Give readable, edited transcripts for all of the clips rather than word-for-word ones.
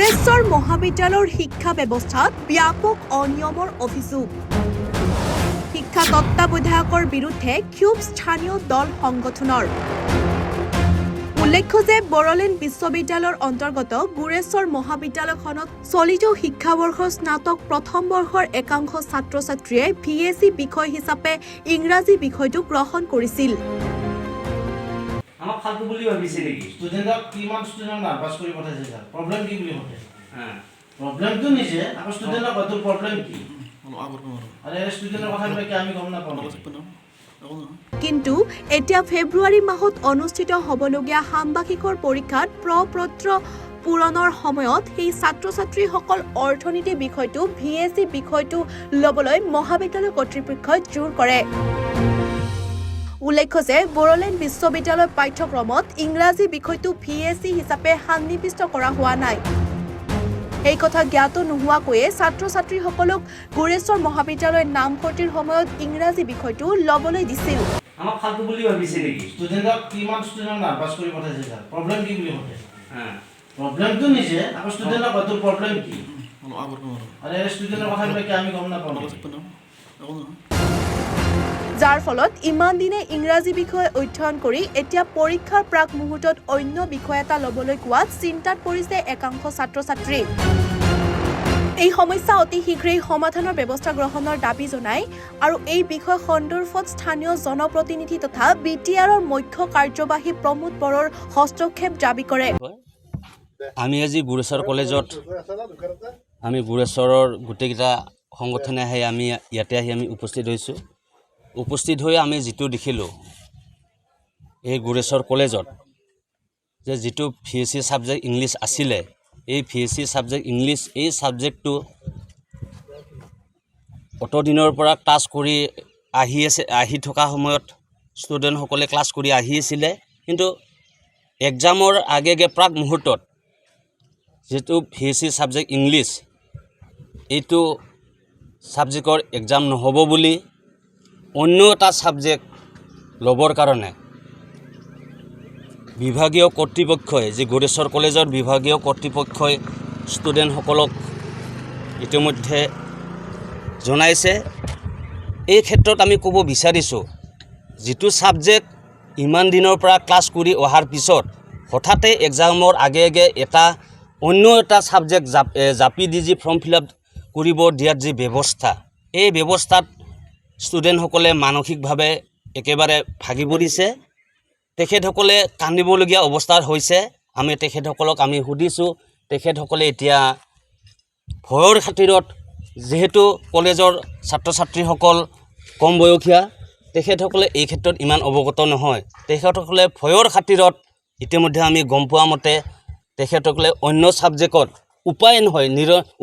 গুৰেশ্বৰ মহাবিদ্যালয়ৰ শিক্ষা ব্যৱস্থাত ব্যাপক অনিয়মৰ অভিযোগ শিক্ষা তত্ত্বাৱধায়কৰ বিৰুদ্ধে ক্ষোভ স্থানীয় দল সংগঠনৰ উল্লেখ্য যে বড়োলেণ্ড বিশ্ববিদ্যালয়ৰ অন্তৰ্গত গুৰেশ্বৰ মহাবিদ্যালয়খনত চলিত শিক্ষাবৰ্ষৰ স্নাতক প্ৰথম বৰ্ষৰ একাংশ ছাত্ৰ ছাত্ৰীয়ে VSc বিষয় হিচাপে ইংৰাজী বিষয়টো গ্ৰহণ কৰিছিল আমাক ফালতু বুলি ভাবিছে নেকি ষ্টুডেণ্টক কিমান ষ্টুডেণ্টক নাৰ্ভাছ কৰি পঠাইছে ছাৰ প্ৰব্লেম কি বুলি পঠাইছে প্ৰব্লেমটো নিজে আকৌ ষ্টুডেণ্টক হয়তো প্ৰব্লেম কি আৰু ষ্টুডেণ্টৰ কথাবিলাক কি আমি গম নাপাওঁ কিন্তু এতিয়া ফেব্ৰুৱাৰী মাহত অনুষ্ঠিত হ'বলগীয়া ষান্মাসিকৰ পৰীক্ষাত প্ৰ-পত্ৰ পূৰণৰ সময়ত সেই ছাত্ৰ ছাত্ৰীসকল অৰ্থনীতি বিষয়টো VSc বিষয়টো ল'বলৈ মহাবিদ্যালয় কৰ্তৃপক্ষই জোৰ কৰে উল্লেখ্য যে বড়োলেণ্ড বিশ্ববিদ্যালয় পাঠ্যক্ৰমত ইংৰাজী বিষয়টো VSc হিচাপে সন্নিৱিষ্ট কৰা হোৱা নাই এই কথা জ্ঞাত নোহোৱাকৈয়ে ছাত্ৰ ছাত্ৰীসকলক গুৰেশ্বৰ মহাবিদ্যালয়ৰ নামভৰ্তিৰ সময়ত ইংৰাজী বিষয়টো ল'বলৈ দিছিল আমাক ফালতু বুলি ভাবিছে নেকি ষ্টুডেণ্টক কিমান ষ্টুডেণ্টক নাৰ্ভাছ কৰি পঠাইছে ছাৰ প্ৰব্লেম কি বুলি পঠাইছে প্ৰব্লেমটো নিজে আকৌ ষ্টুডেণ্টক হয়তো প্ৰব্লেম কি আৰু ষ্টুডেণ্টৰ কথাবিলাক কি আমি গম নাপাওঁ যাৰ ফলত ইমান দিনে ইংৰাজী বিষয় অধ্যয়ন কৰি এতিয়া পৰীক্ষাৰ প্ৰাক মুহূৰ্তত অন্য বিষয় এটা ল'বলৈ কোৱাত চিন্তাত পৰিছে একাংশ ছাত্ৰ ছাত্ৰী এই সমস্যা অতি শীঘ্ৰেই সমাধানৰ ব্যৱস্থা গ্ৰহণৰ দাবী জনায় আৰু এই বিষয় সন্দৰ্ভত স্থানীয় জনপ্ৰতিনিধি তথা BTRৰ মুখ্য কাৰ্যবাহী প্ৰমোদ বড়োৰ হস্তক্ষেপ দাবী কৰে আমি আজি গুৰেশ্বৰ কলেজত আমি গুৰেশ্বৰৰ গোটেইকেইটা সংগঠনে আহি আমি ইয়াতে আহি আমি উপস্থিত হৈ আমি যিটো দেখিলোঁ এই গুৰেশ্বৰ কলেজত যে যিটো VSc ছাবজেক্ট ইংলিছ আছিলে এই VSc ছাবজেক্ট ইংলিছ এই ছাবজেক্টটো অতদিনৰ পৰা ক্লাছ কৰি আহি থকা সময়ত ষ্টুডেণ্টসকলে ক্লাছ কৰি আহি আছিলে কিন্তু এক্সামৰ আগে প্ৰাক মুহূৰ্তত যিটো VSc ছাবজেক্ট ইংলিছ এইটো ছাবজেক্টৰ এক্সাম নহ'ব বুলি অন্য এটা ছাবজেক্ট ল'বৰ কাৰণে বিভাগীয় কৰ্তৃপক্ষই যে গুৰেশ্বৰ কলেজৰ বিভাগীয় কৰ্তৃপক্ষই ষ্টুডেণ্টসকলক ইতিমধ্যে জনাইছে এই ক্ষেত্ৰত আমি ক'ব বিচাৰিছোঁ যিটো ছাবজেক্ট ইমান দিনৰ পৰা ক্লাছ কৰি অহাৰ পিছত হঠাতে এক্সামৰ আগে এটা অন্য এটা ছাবজেক্ট জাপি দি যি ফৰ্ম ফিল আপ কৰিব দিয়াৰ যি ব্যৱস্থা এই ব্যৱস্থাত ষ্টুডেণ্টসকলে মানসিকভাৱে একেবাৰে ভাগি পৰিছে তেখেতসকলে কান্দিবলগীয়া অৱস্থাত হৈছে আমি তেখেতসকলক আমি সুধিছোঁ তেখেতসকলে এতিয়া ভয়ৰ খাতিৰত যিহেতু কলেজৰ ছাত্ৰ ছাত্ৰীসকল কম বয়সীয়া তেখেতসকলে এই ক্ষেত্ৰত ইমান অৱগত নহয় তেখেতসকলে ভয়ৰ খাতিৰত ইতিমধ্যে আমি গম পোৱা মতে তেখেতসকলে অন্য ছাবজেক্টত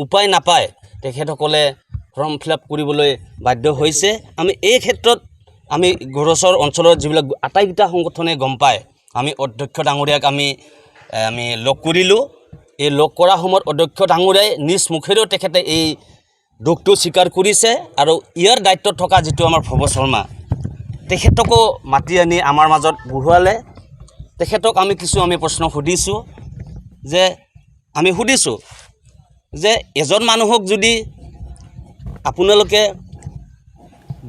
উপায় নাপায় তেখেতসকলে ফৰ্ম ফিল আপ কৰিবলৈ বাধ্য হৈছে আমি এই ক্ষেত্ৰত আমি গুৰেশ্বৰ অঞ্চলৰ যিবিলাক আটাইকেইটা সংগঠনে গম পায় আমি অধ্যক্ষ ডাঙৰীয়াক আমি লগ কৰিলোঁ এই লগ কৰা সময়ত অধ্যক্ষ ডাঙৰীয়াই নিজ মুখেৰেও তেখেতে এই দুখটো স্বীকাৰ কৰিছে আৰু ইয়াৰ দায়িত্বত থকা যিটো আমাৰ ভৱ শৰ্মা তেখেতকো মাতি আনি আমাৰ মাজত বহুৱালে তেখেতক আমি কিছু প্ৰশ্ন সুধিছোঁ যে এজন মানুহক যদি আপোনালোকে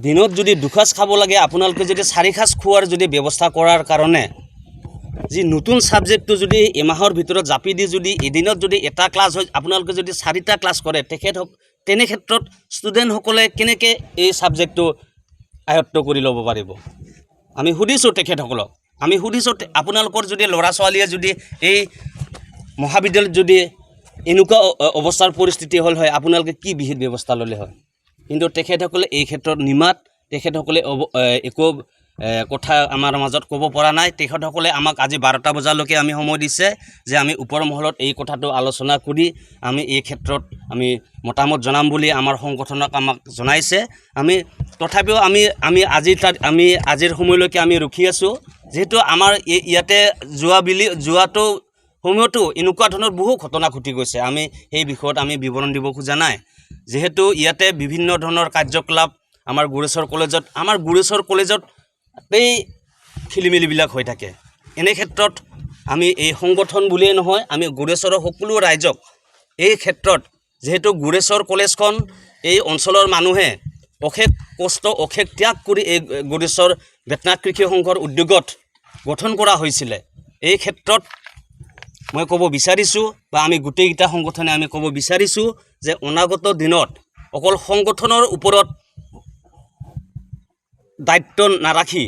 দিনত যদি দুসাঁজ খাব লাগে আপোনালোকে যদি 4 সাঁজ খোৱাৰ যদি ব্যৱস্থা কৰাৰ কাৰণে যি নতুন ছাবজেক্টটো যদি এমাহৰ ভিতৰত জাপি দি যদি এদিনত যদি এটা ক্লাছ হয় আপোনালোকে যদি 4টা ক্লাছ কৰে তেনে ক্ষেত্ৰত ষ্টুডেণ্টসকলে কেনেকৈ এই ছাবজেক্টটো আয়ত্ব কৰি ল'ব পাৰিব আমি সুধিছোঁ তেখেতসকলক আপোনালোকৰ যদি ল'ৰা ছোৱালীয়ে যদি এই মহাবিদ্যালয়ত যদি এনেকুৱা অৱস্থাৰ পৰিস্থিতি হ'ল হয় আপোনালোকে কি বিহিত ব্যৱস্থা ল'লে হয় কিন্তু তেখেতসকলে এই ক্ষেত্ৰত তেখেতসকলে একো কথা আমাৰ মাজত ক'ব পৰা নাই তেখেতসকলে আমাক আজি 12টা বজালৈকে আমি সময় দিছে যে আমি ওপৰ মহলত এই কথাটো আলোচনা কৰি আমি এই ক্ষেত্ৰত আমি মতামত জনাম বুলি আমাৰ সংগঠনক আমাক জনাইছে তথাপিও আমি আজিৰ সময়লৈকে আমি ৰখি আছোঁ যেহেতু আমাৰ ইয়াতে যোৱাটো সময়তো এনেকুৱা ধৰণৰ বহু ঘটনা ঘটি গৈছে আমি সেই বিষয়ত আমি বিৱৰণ দিব খোজা নাই যেহেতু ইয়াতে বিভিন্ন ধৰণৰ কাৰ্যকলাপ আমাৰ গুৰেশ্বৰ কলেজত এই খেলিমেলিবিলাক হৈ থাকে এনে ক্ষেত্ৰত আমি এই সংগঠন বুলিয়ে নহয় আমি গুৰেশ্বৰৰ সকলো ৰাইজক এই ক্ষেত্ৰত যিহেতু গুৰেশ্বৰ কলেজখন এই অঞ্চলৰ মানুহে অশেষ কষ্ট অশেষ ত্যাগ কৰি এই গুৰেশ্বৰ বেতনাথ কৃষি সংঘৰ উদ্যোগত গঠন কৰা হৈছিলে এই ক্ষেত্ৰত মই ক'ব বিচাৰিছোঁ বা আমি গোটেইকেইটা সংগঠনে আমি ক'ব বিচাৰিছোঁ যে অনাগত দিনত অকল সংগঠনৰ ওপৰত দায়িত্ব নাৰাখি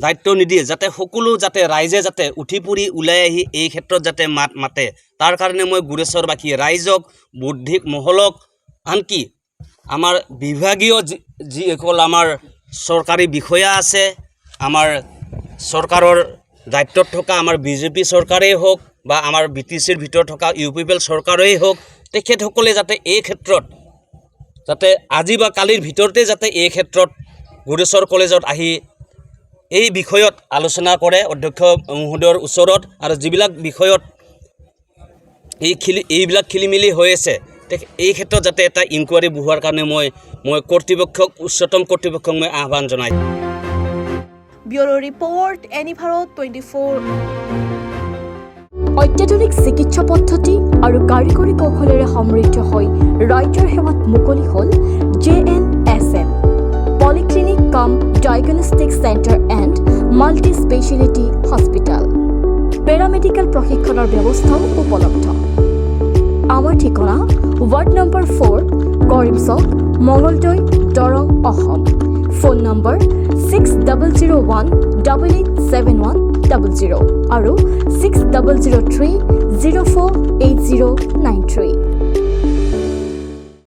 দায়িত্ব নিদিয়ে যাতে সকলো যাতে ৰাইজে যাতে উঠি পৰি ওলাই আহি এই ক্ষেত্ৰত যাতে মাত মাতে তাৰ কাৰণে মই গুৰেশ্বৰবাসী ৰাইজক বৌদ্ধিক মহলক আনকি আমাৰ বিভাগীয় যিসকল আমাৰ চৰকাৰী বিষয়া আছে আমাৰ চৰকাৰৰ দায়িত্বত থকা আমাৰ বিজেপি চৰকাৰেই হওক বা আমাৰ BTCৰ ভিতৰত থকা UPPL চৰকাৰেই হওক তেখেতসকলে যাতে এই ক্ষেত্ৰত যাতে আজি বা কালিৰ ভিতৰতে যাতে এই ক্ষেত্ৰত গুৰেশ্বৰ কলেজত আহি এই বিষয়ত আলোচনা কৰে অধ্যক্ষ মহোদয়ৰ ওচৰত আৰু যিবিলাক বিষয়ত এইবিলাক খেলিমেলি হৈ আছে এই ক্ষেত্ৰত যাতে এটা ইনকুৱাৰী বহোৱাৰ কাৰণে মই কৰ্তৃপক্ষক উচ্চতম কৰ্তৃপক্ষক মই আহ্বান জনাইছোঁ ব্যুৰো ৰিপৰ্ট এনি ভাৰত 24 অত্যাধুনিক চিকিৎসা পদ্ধতি আৰু কাৰিকৰী কৌশলেৰে সমৃদ্ধ হৈ ৰাইজৰ সেৱাত মুকলি হ'ল JNSM পলিক্লিনিক কাম diagnostic centre and multi speciality hospital paramedical প্ৰশিক্ষণৰ ব্যৱস্থাও উপলব্ধ আমাৰ ঠিকনা ৱাৰ্ড নম্বৰ 4 কৰিম চক মঙলদৈ দৰং অসম ফোন নম্বৰ 6001887100 আৰু 6003048093